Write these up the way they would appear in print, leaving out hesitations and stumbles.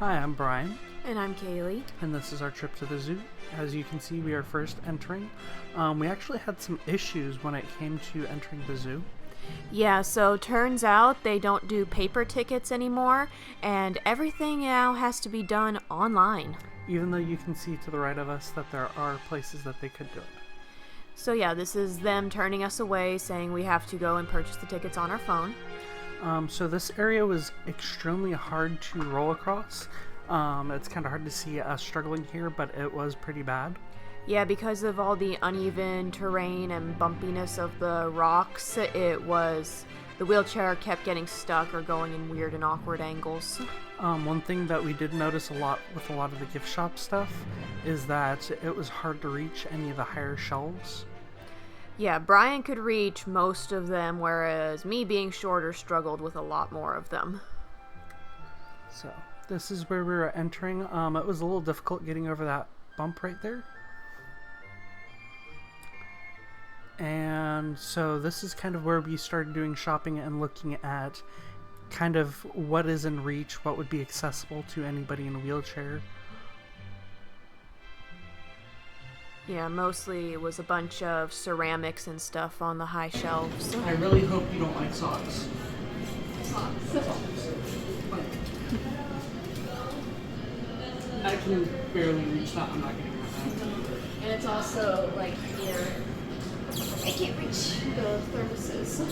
Hi, I'm Brian, And I'm Kaylee. and this is our trip to the zoo. As you can see, we are first entering. We actually had some issues when it came to entering the zoo. Yeah, so turns out they don't do paper tickets anymore, and everything now has to be done online. Even though you can see to the right of us that there are places that they could do it. So yeah, this is them turning us away, saying we have to go and purchase the tickets on our phone. So this area was extremely hard to roll across. It's kind of hard to see us struggling here, but it was pretty bad. Yeah, because of all the uneven terrain and bumpiness of the rocks, the wheelchair kept getting stuck or going in weird and awkward angles. One thing that we did notice a lot with a lot of the gift shop stuff is that it was hard to reach any of the higher shelves. Yeah, Brian could reach most of them, whereas me being shorter struggled with a lot more of them. So this is where we were entering. It was a little difficult getting over that bump right there. And so this is kind of where we started doing shopping and looking at kind of what is in reach, what would be accessible to anybody in a wheelchair. Yeah, mostly it was a bunch of ceramics and stuff on the high shelves. I really hope you don't like socks. I can barely reach that. I'm not getting that. And it's also like here. I can't reach the thermoses.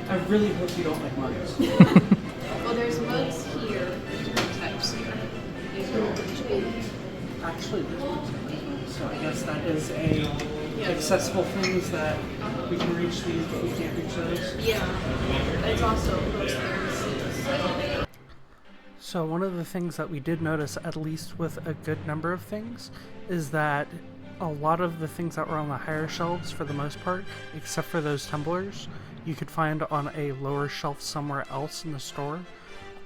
I really hope you don't like mugs. Well, there's mugs here. There's types here. Actually, there's mugs. So I guess that is a accessible things that we can reach these, but we can't reach those. Yeah. It's also those thermoses. So one of the things that we did notice, at least with a good number of things, is that a lot of the things that were on the higher shelves, for the most part, except for those tumblers, you could find on a lower shelf somewhere else in the store.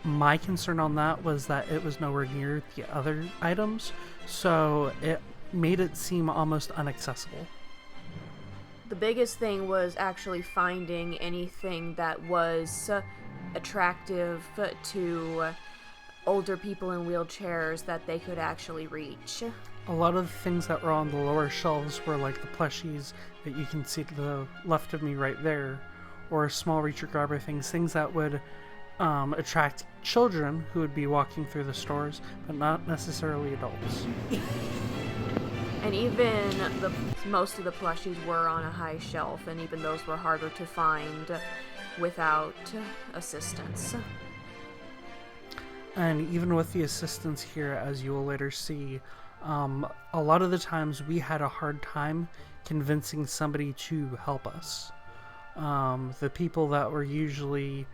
My concern on that was that it was nowhere near the other items, so it made it seem almost inaccessible. The biggest thing was actually finding anything that was attractive to older people in wheelchairs that they could actually reach. A lot of the things that were on the lower shelves were like the plushies that you can see to the left of me right there, or small reacher grabber things that would attract children who would be walking through the stores, but not necessarily adults. And even most of the plushies were on a high shelf, and even those were harder to find without assistance. And even with the assistance here, as you will later see, a lot of the times we had a hard time convincing somebody to help us. The people that were usually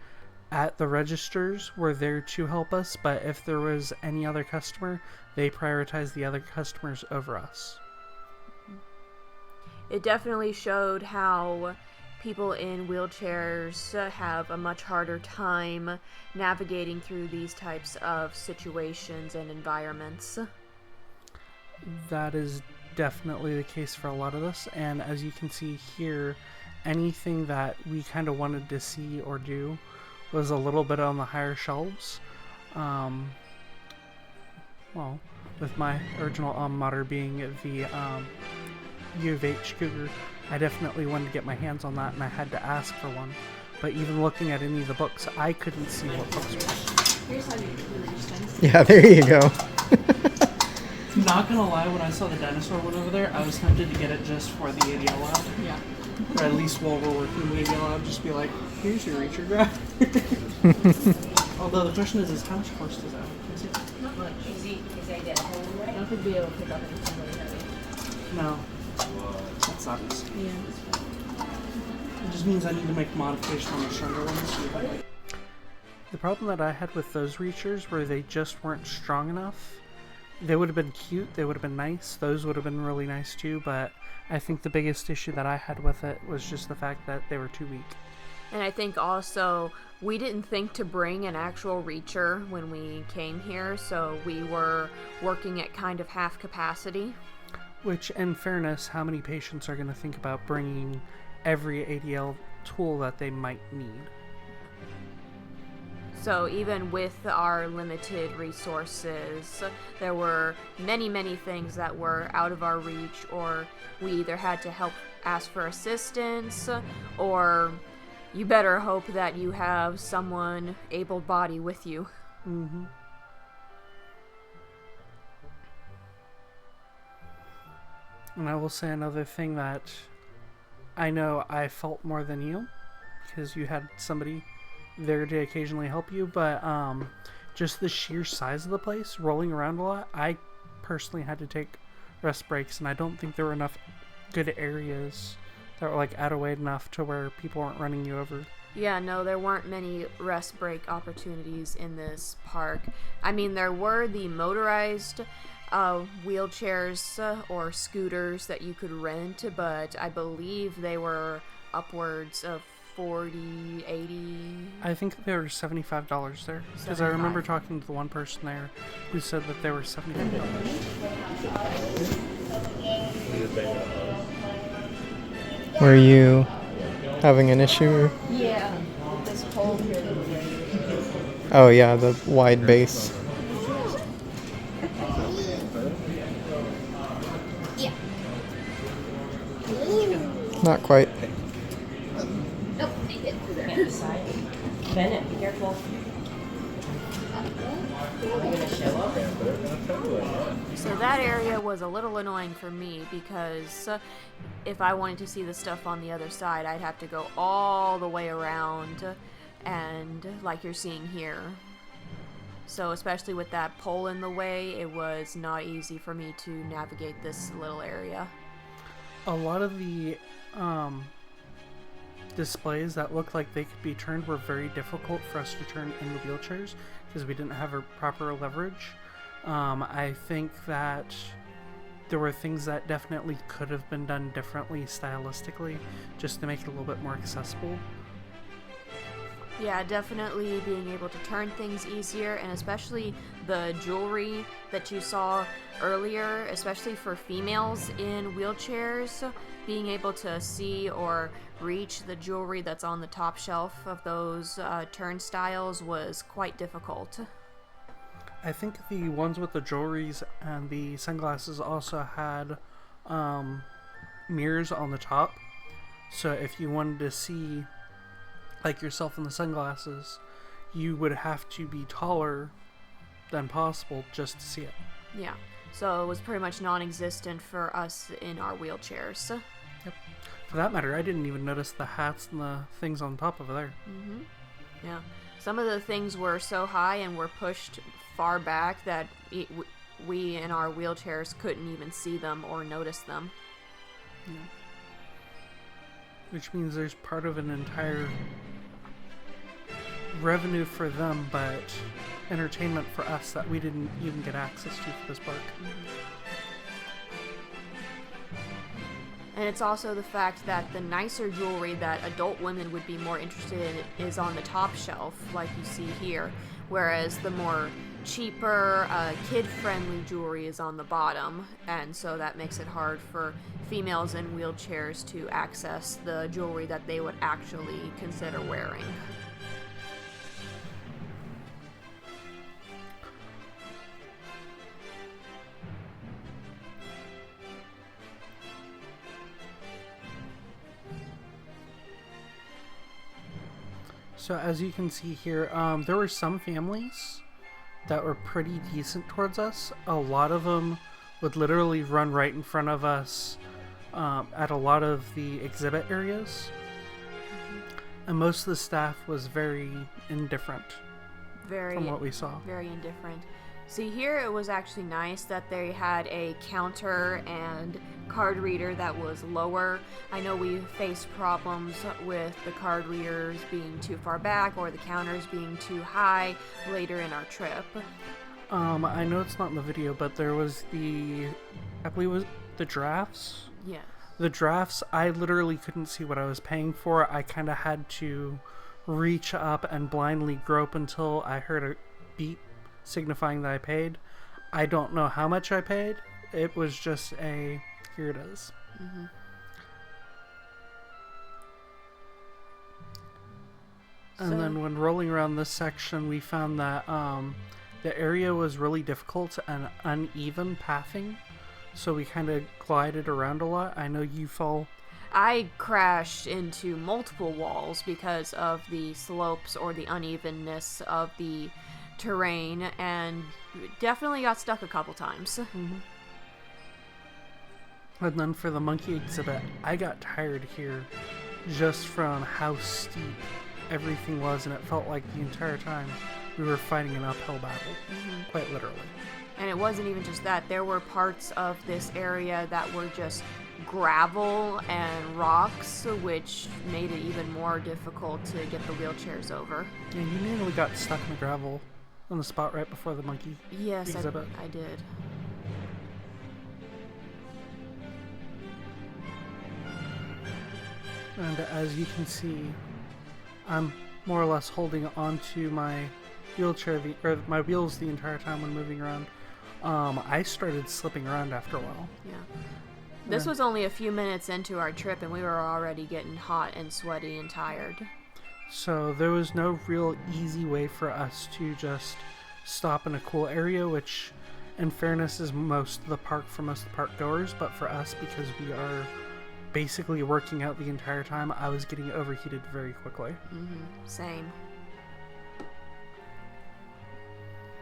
at the registers were there to help us, but if there was any other customer, they prioritized the other customers over us. It definitely showed how people in wheelchairs have a much harder time navigating through these types of situations and environments. That is definitely the case for a lot of us, and as you can see here, anything that we kind of wanted to see or do was a little bit on the higher shelves. Well, with my original alma mater being the U of H Cougar, I definitely wanted to get my hands on that, and I had to ask for one. But even looking at any of the books, I couldn't see what books were. Here's how you reach things. Yeah, there you go. Not gonna lie, when I saw the dinosaur one over there, I was tempted to get it just for the ADL lab. Yeah. Or at least while we're working in the ADL lab, just be like, here's your reacher grab. Although the question is how much force does that have? Not much. Easy, because I did a whole way. I don't think be able to pick up anything really heavy. No. That sucks. Yeah. It just means I need to make a modification on the stronger ones. The problem that I had with those reachers were they just weren't strong enough. They would have been cute, they would have been nice, those would have been really nice too, but I think the biggest issue that I had with it was just the fact that they were too weak. And I think also we didn't think to bring an actual reacher when we came here, so we were working at kind of half capacity. Which, in fairness, how many patients are going to think about bringing every ADL tool that they might need? So even with our limited resources, there were many, many things that were out of our reach, or we either had to help ask for assistance, or you better hope that you have someone able-bodied with you. Mm-hmm. And I will say another thing that I know I felt more than you, because you had somebody there to occasionally help you, but just the sheer size of the place, rolling around a lot, I personally had to take rest breaks, and I don't think there were enough good areas that were like out of way enough to where people weren't running you over. Yeah, no, there weren't many rest break opportunities in this park. I mean, there were the motorized wheelchairs or scooters that you could rent, but I believe they were upwards of 40, 80. I think they were $75 there, because I remember talking to the one person there who said that they were $75. Were you having an issue? Yeah, this pole here. Oh yeah, the wide base. Yeah. Not quite. Nope, they get through there. Bennett, be careful. Are we gonna show up? So that area was a little annoying for me because if I wanted to see the stuff on the other side, I'd have to go all the way around, and like you're seeing here. So especially with that pole in the way, it was not easy for me to navigate this little area. A lot of the displays that looked like they could be turned were very difficult for us to turn in the wheelchairs because we didn't have a proper leverage. I think that there were things that definitely could have been done differently stylistically just to make it a little bit more accessible. Yeah, definitely being able to turn things easier, and especially the jewelry that you saw earlier, especially for females in wheelchairs, being able to see or reach the jewelry that's on the top shelf of those turnstiles was quite difficult. I think the ones with the jewelries and the sunglasses also had mirrors on the top, so if you wanted to see like yourself in the sunglasses, you would have to be taller than possible just to see it. Yeah, so it was pretty much non-existent for us in our wheelchairs. Yep. For that matter, I didn't even notice the hats and the things on top of there. Mm-hmm. Yeah, some of the things were so high and were pushed far back that we in our wheelchairs couldn't even see them or notice them. Yeah. Which means there's part of an entire revenue for them, but entertainment for us that we didn't even get access to for this park. And it's also the fact that the nicer jewelry that adult women would be more interested in is on the top shelf, like you see here, whereas the more cheaper, kid-friendly jewelry is on the bottom, and so that makes it hard for females in wheelchairs to access the jewelry that they would actually consider wearing. So as you can see here, there were some families that were pretty decent towards us. A lot of them would literally run right in front of us at a lot of the exhibit areas. And most of the staff was very indifferent from what we saw. Very indifferent. See, here it was actually nice that they had a counter and card reader that was lower. I know we faced problems with the card readers being too far back or the counters being too high later in our trip. I know it's not in the video, but there was I believe it was the drafts. Yes. The drafts, I literally couldn't see what I was paying for. I kind of had to reach up and blindly grope until I heard a beep signifying that I paid. I don't know how much I paid. It was just here it is. And So- then when rolling around this section, we found that the area was really difficult and uneven pathing. So we kind of glided around a lot. I know you fall. I crashed into multiple walls because of the slopes or the unevenness of the terrain, and definitely got stuck a couple times. And then for the monkey exhibit, I got tired here just from how steep everything was, and it felt like the entire time we were fighting an uphill battle, quite literally. And it wasn't even just that. There were parts of this area that were just gravel and rocks, which made it even more difficult to get the wheelchairs over. Yeah, you nearly got stuck in the gravel on the spot right before the monkey Yes, exhibit. I did. And as you can see, I'm more or less holding onto my wheelchair, or my wheels the entire time when moving around. I started slipping around after a while. Yeah. This Yeah. was only a few minutes into our trip, and we were already getting hot and sweaty and tired. So there was no real easy way for us to just stop in a cool area, which in fairness is most of the park for most of the park goers, but for us, because we are basically working out the entire time, I was getting overheated very quickly. Same.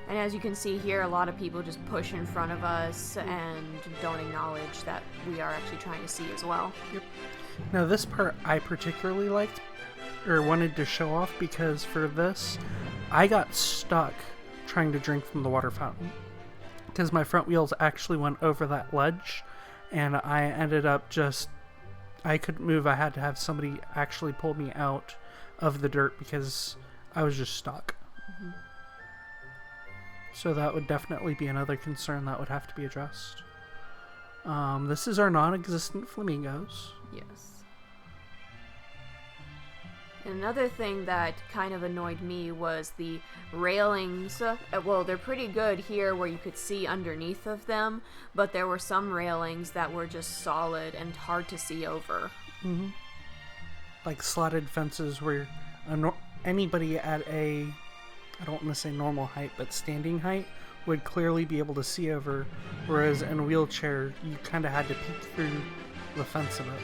And as you can see here, a lot of people just push in front of us and don't acknowledge that we are actually trying to see as well. Now this part I particularly liked, or wanted to show off, because for this, I got stuck trying to drink from the water fountain. Because my front wheels actually went over that ledge, and I ended up I couldn't move. I had to have somebody actually pull me out of the dirt because I was just stuck. So that would definitely be another concern that would have to be addressed. This is our non-existent flamingos. Yes. Another thing that kind of annoyed me was the railings. Well, they're pretty good here where you could see underneath of them, but there were some railings that were just solid and hard to see over. Like slotted fences where anybody at a, I don't want to say normal height, but standing height would clearly be able to see over, whereas in a wheelchair, you kind of had to peek through the fence of it.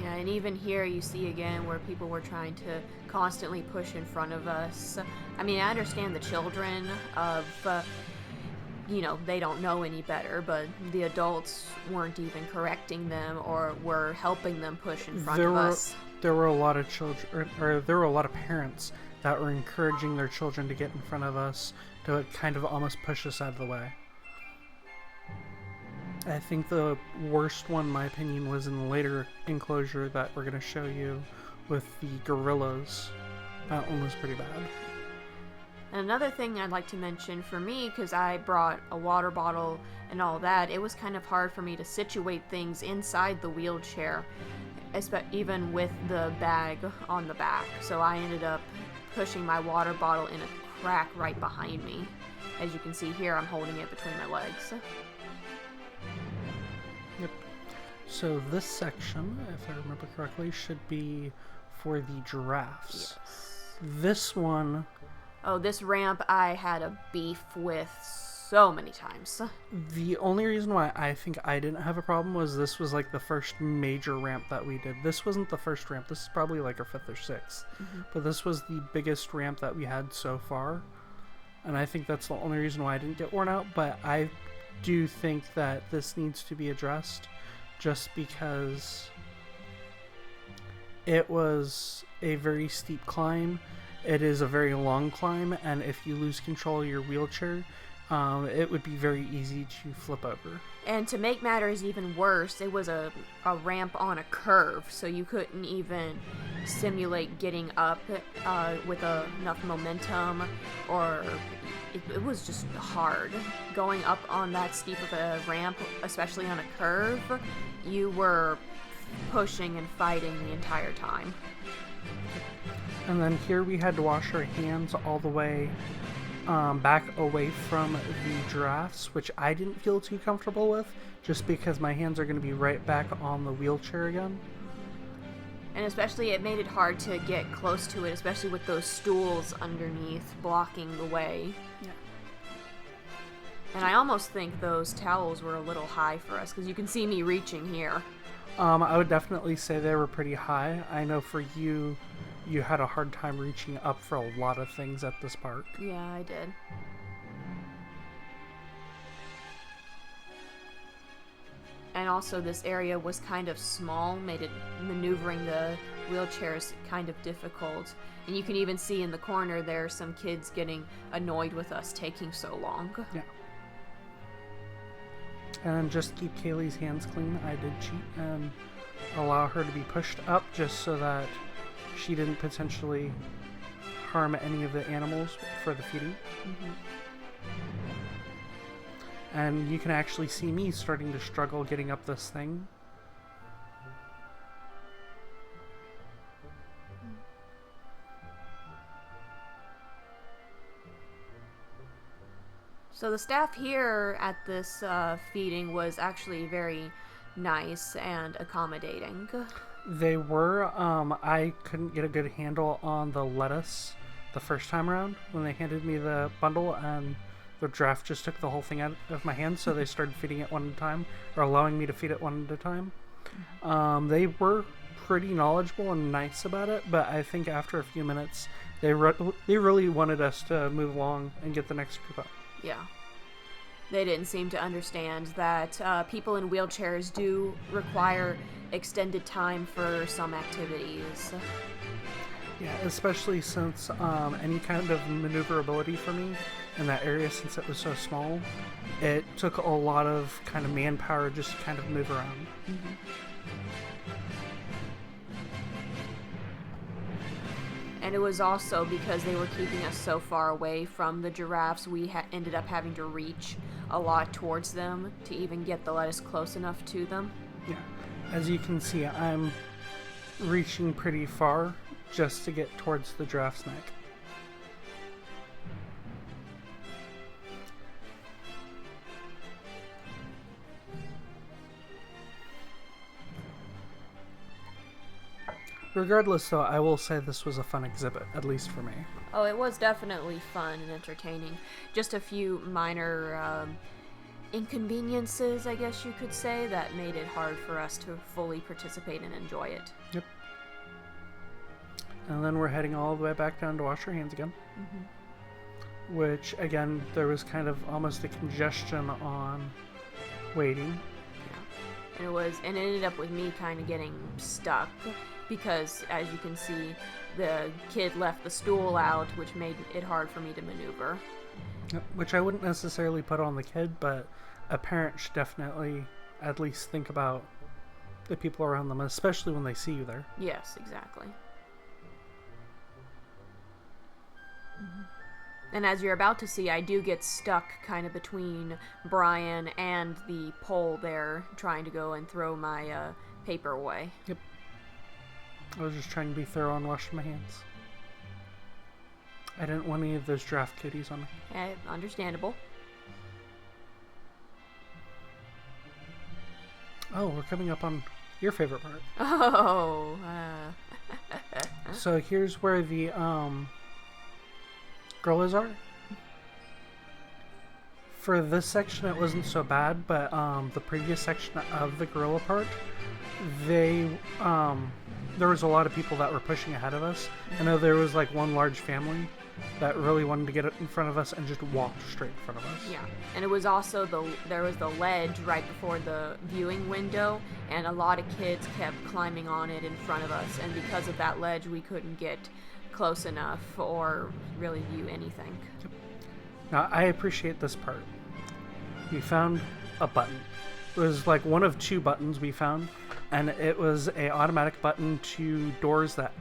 Yeah, and even here you see again where people were trying to constantly push in front of us. I mean, I understand the children of, they don't know any better, but the adults weren't even correcting them or were helping them push in front of us. There were a lot of children, or there were a lot of parents that were encouraging their children to get in front of us, to kind of almost push us out of the way. I think the worst one, in my opinion, was in the later enclosure that we're going to show you with the gorillas. That one was pretty bad. And another thing I'd like to mention for me, because I brought a water bottle and all that, it was kind of hard for me to situate things inside the wheelchair, even with the bag on the back. So I ended up pushing my water bottle in a crack right behind me. As you can see here, I'm holding it between my legs. Yep. So this section, if I remember correctly, should be for the giraffes. Yes. This one, Oh, this ramp I had a beef with so many times. the only reason why I think I didn't have a problem was this was like the first major ramp that we did. This wasn't the first ramp. This is probably like our 5th or 6th. But this was the biggest ramp that we had so far. And I think that's the only reason why I didn't get worn out. But I do think that this needs to be addressed just because it was a very steep climb. It is a very long climb, and if you lose control of your wheelchair, it would be very easy to flip over. And to make matters even worse, it was a ramp on a curve, so you couldn't even simulate getting up with enough momentum, or it was just hard. Going up on that steep of a ramp, especially on a curve, you were pushing and fighting the entire time. And then here we had to wash our hands all the way back away from the giraffes, which I didn't feel too comfortable with, just because my hands are going to be right back on the wheelchair again. And especially it made it hard to get close to it, especially with those stools underneath blocking the way. Yeah. And I almost think those towels were a little high for us, because you can see me reaching here. I would definitely say they were pretty high. I know for you, you had a hard time reaching up for a lot of things at this park. Yeah, I did. And also this area was kind of small, made it maneuvering the wheelchairs kind of difficult. And you can even see in the corner there some kids getting annoyed with us taking so long. Yeah. And just keep Kaylee's hands clean. I did cheat and allow her to be pushed up just so that she didn't potentially harm any of the animals for the feeding. And you can actually see me starting to struggle getting up this thing. So the staff here at this feeding was actually very nice and accommodating. They were. I couldn't get a good handle on the lettuce the first time around when they handed me the bundle, and the giraffe just took the whole thing out of my hands, so they started feeding it one at a time, or allowing me to feed it one at a time. They were pretty knowledgeable and nice about it, but I think after a few minutes, they really wanted us to move along and get the next group up. Yeah. They didn't seem to understand that people in wheelchairs do require extended time for some activities. Yeah, especially since any kind of maneuverability for me in that area, since it was so small, it took a lot of kind of manpower just to kind of move around. And it was also because they were keeping us so far away from the giraffes, we ended up having to reach a lot towards them to even get the lettuce close enough to them. Yeah, as you can see, I'm reaching pretty far just to get towards the giraffe's neck. Regardless, though, I will say this was a fun exhibit, at least for me. Oh, it was definitely fun and entertaining. Just a few minor inconveniences, I guess you could say, that made it hard for us to fully participate and enjoy it. Yep. And then we're heading all the way back down to wash our hands again. Which, again, there was kind of almost a congestion on waiting. And it ended up with me kind of getting stuck because, as you can see, the kid left the stool out, which made it hard for me to maneuver. Which I wouldn't necessarily put on the kid, but a parent should definitely at least think about the people around them, especially when they see you there. Yes, exactly. And as you're about to see, I do get stuck kind of between Brian and the pole there, trying to go and throw my paper away. Yep. I was just trying to be thorough and washing my hands. I didn't want any of those draft kitties on me. Understandable. Oh, we're coming up on your favorite part. Oh. So here's where the gorillas are. For this section, it wasn't so bad, but the previous section of the gorilla part, there was a lot of people that were pushing ahead of us. I know there was like one large family that really wanted to get in front of us and just walked straight in front of us. Yeah, and it was also there was the ledge right before the viewing window, and a lot of kids kept climbing on it in front of us, and because of that ledge, we couldn't get close enough or really view anything. Yep. Now, I appreciate this part. We found a button. It was like one of two buttons we found, and it was a automatic button to doors that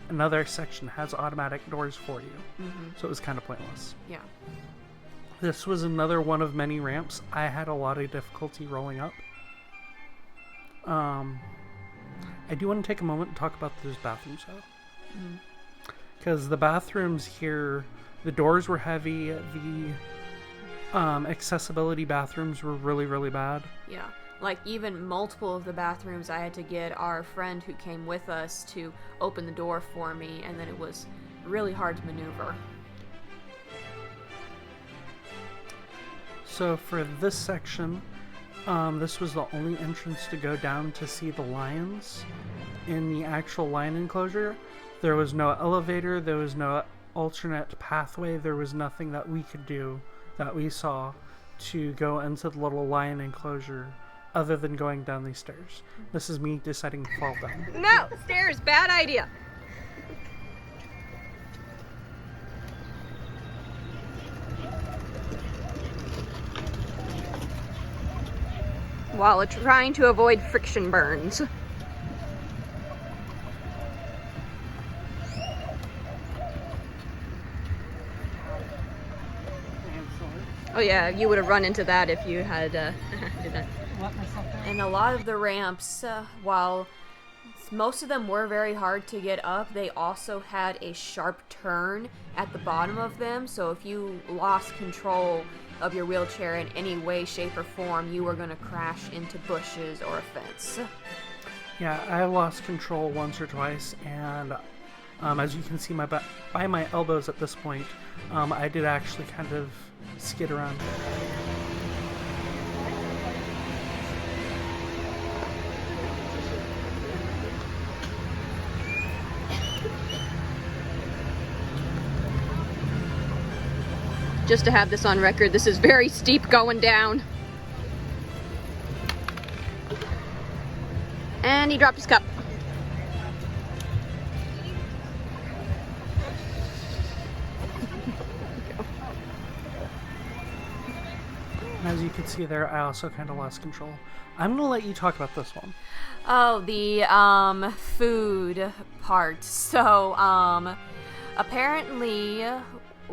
another section has automatic doors for you. So it was kind of pointless. Yeah. This was another one of many ramps. I had a lot of difficulty rolling up. I do want to take a moment and talk about those bathrooms, though. Because the bathrooms here, the doors were heavy, the accessibility bathrooms were really, really bad. Yeah. Like, even multiple of the bathrooms, I had to get our friend who came with us to open the door for me, and then it was really hard to maneuver. So for this section, this was the only entrance to go down to see the lions in the actual lion enclosure. There was no elevator, there was no alternate pathway, there was nothing that we could do that we saw to go into the little lion enclosure other than going down these stairs. This is me deciding to fall down. No! Stairs! Bad idea! While trying to avoid friction burns. Oh yeah, you would have run into that if you had did that. And a lot of the ramps, while most of them were very hard to get up, they also had a sharp turn at the bottom of them, so if you lost control of your wheelchair in any way, shape, or form, you were going to crash into bushes or a fence. Yeah, I lost control once or twice, and as you can see by my elbows at this point, I did actually kind of skid around. Just to have this on record, this is very steep going down. And he dropped his cup. As you can see there, I also kind of lost control. I'm going to let you talk about this one. Oh, the food part. So, apparently,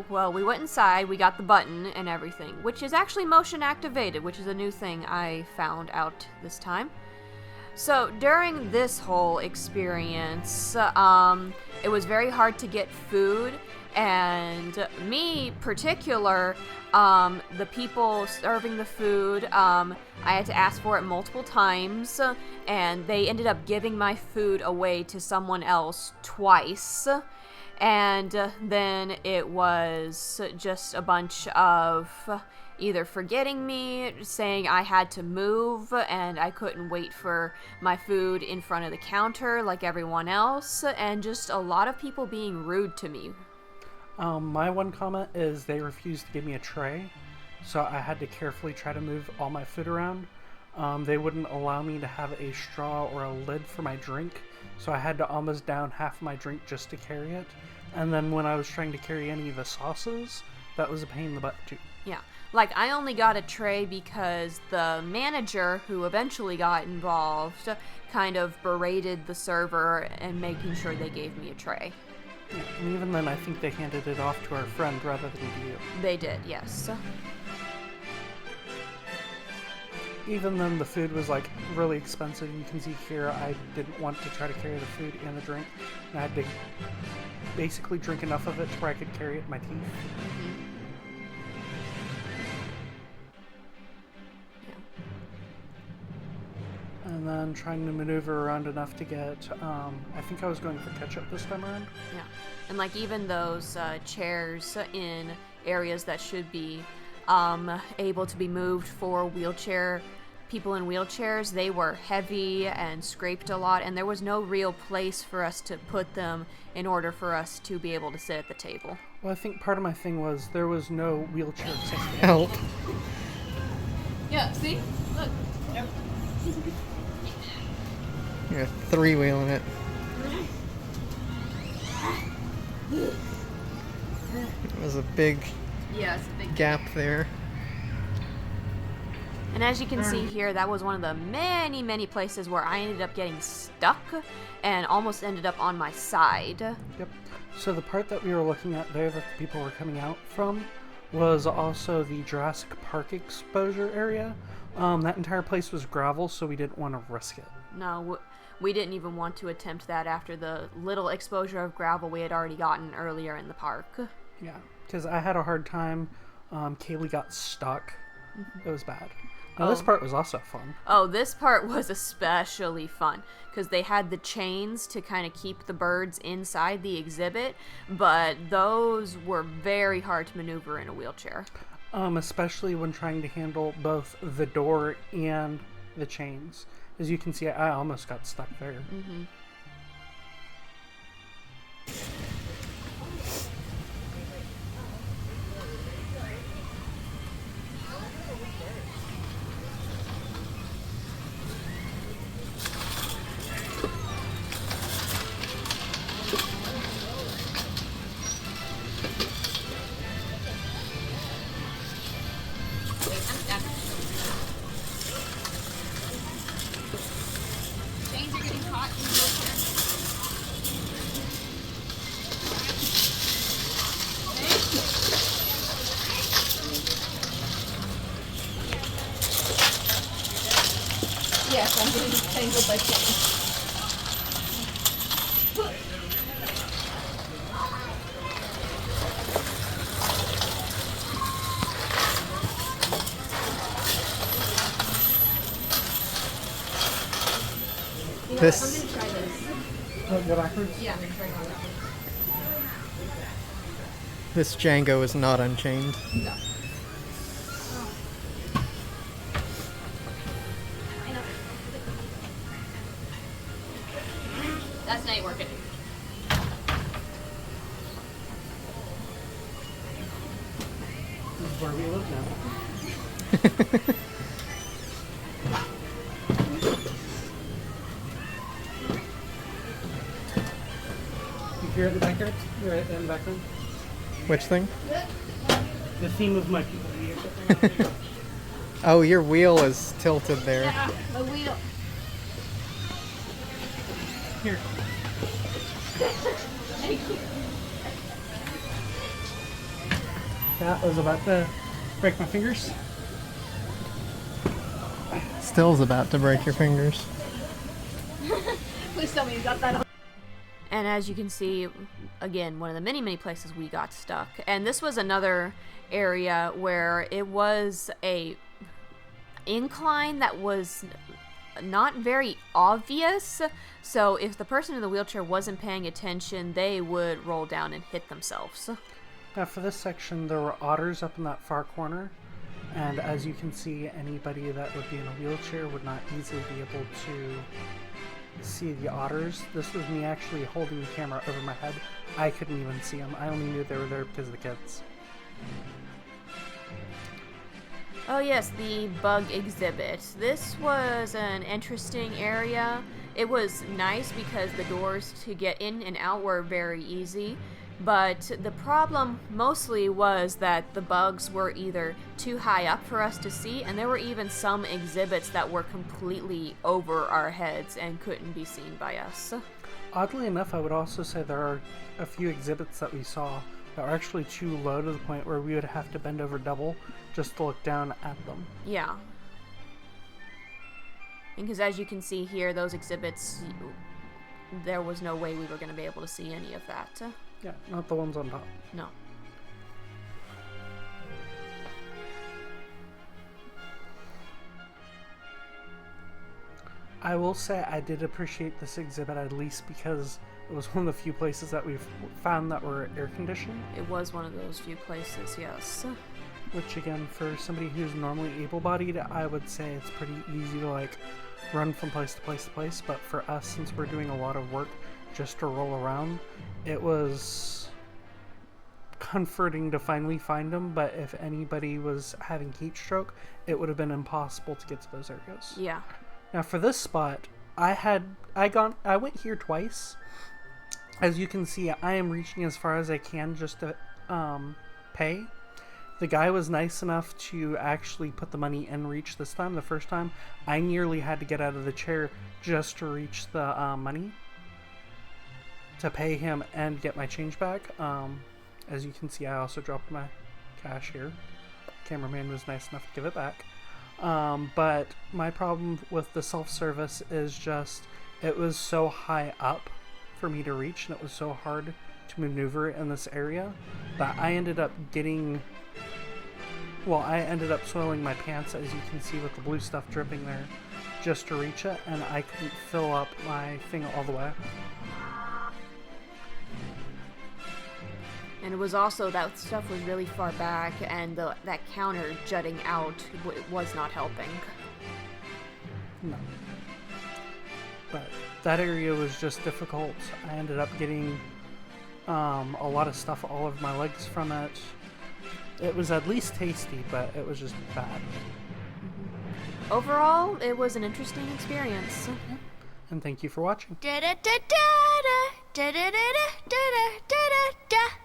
well, we went inside, we got the button and everything, which is actually motion activated, which is a new thing I found out this time. So during this whole experience, it was very hard to get food, and me particular, the people serving the food, I had to ask for it multiple times, and they ended up giving my food away to someone else twice. And then it was just a bunch of either forgetting me, saying I had to move and I couldn't wait for my food in front of the counter like everyone else, and just a lot of people being rude to me. My one comment is they refused to give me a tray, so I had to carefully try to move all my food around. They wouldn't allow me to have a straw or a lid for my drink, so I had to almost down half my drink just to carry it. And then when I was trying to carry any of the sauces, that was a pain in the butt too. Yeah, like I only got a tray because the manager, who eventually got involved, kind of berated the server and making sure they gave me a tray. Yeah, and even then, I think they handed it off to our friend rather than to you. They did, yes. Even then, the food was like really expensive. You can see here, I didn't want to try to carry the food and the drink, and I had to basically drink enough of it to where I could carry it in my teeth. And then trying to maneuver around enough to get, I think I was going for ketchup this time around. Yeah, and like even those chairs in areas that should be able to be moved for people in wheelchairs, they were heavy and scraped a lot, and there was no real place for us to put them in order for us to be able to sit at the table. Well, I think part of my thing was there was no wheelchair accessibility. Help. Yeah, see? Look. Yep. You're three-wheeling it. There's a big Yeah, it's a big gap there. And as you can see here, that was one of the many, many places where I ended up getting stuck and almost ended up on my side. Yep. So the part that we were looking at there that the people were coming out from was also the Jurassic Park exposure area. That entire place was gravel, so we didn't want to risk it. No, we didn't even want to attempt that after the little exposure of gravel we had already gotten earlier in the park. Yeah, because I had a hard time. Kaylee got stuck. It was bad. Now, this part was also fun. Oh, this part was especially fun because they had the chains to kind of keep the birds inside the exhibit, but those were very hard to maneuver in a wheelchair. Especially when trying to handle both the door and the chains. As you can see, I almost got stuck there. Chains are getting caught in the wheelchair. Yes, I'm getting tangled by chains. This Try this. Go backwards? Yeah, I'm gonna try on that one. this Django is not unchained. No. That's not working. This is where we live now. You hear it in the background? You're right in the background? Which thing? The theme of my people. Oh, your wheel is tilted there. Yeah, the wheel. Here. That was about to break my fingers. Still's about to break your fingers. Please tell me you got that on. And as you can see, again, one of the many, many places we got stuck. And this was another area where it was a incline that was not very obvious. So if the person in the wheelchair wasn't paying attention, they would roll down and hit themselves. Now for this section, there were otters up in that far corner. And as you can see, anybody that would be in a wheelchair would not easily be able to see the otters. This was me actually holding the camera over my head. I couldn't even see them. I only knew they were there because of the kids. Oh yes, the bug exhibit. This was an interesting area. It was nice because the doors to get in and out were very easy. But the problem mostly was that the bugs were either too high up for us to see, and there were even some exhibits that were completely over our heads and couldn't be seen by us. Oddly enough, I would also say there are a few exhibits that we saw that are actually too low to the point where we would have to bend over double just to look down at them. Yeah. Because as you can see here, those exhibits, there was no way we were going to be able to see any of that. Yeah, not the ones on top. No. I will say I did appreciate this exhibit at least because it was one of the few places that we've found that were air conditioned. It was one of those few places, yes. Which again, for somebody who's normally able-bodied, I would say it's pretty easy to like run from place to place to place. But for us, since we're doing a lot of work just to roll around, it was comforting to finally find them. But if anybody was having heat stroke, it would have been impossible to get to those areas. Yeah. Now for this spot, I went here twice. As you can see, I am reaching as far as I can just to pay. The guy was nice enough to actually put the money in reach this time. The first time, I nearly had to get out of the chair just to reach the money to pay him and get my change back. As you can see, I also dropped my cash here. Cameraman was nice enough to give it back. But my problem with the self-service is just it was so high up for me to reach, and it was so hard to maneuver in this area that I ended up soiling my pants, as you can see with the blue stuff dripping there, just to reach it, and I couldn't fill up my thing all the way. And it was also, that stuff was really far back, and that counter jutting out was not helping. No. But that area was just difficult. I ended up getting a lot of stuff all over my legs from it. It was at least tasty, but it was just bad. Overall, it was an interesting experience. And thank you for watching. Da da da da da da da da da da da da.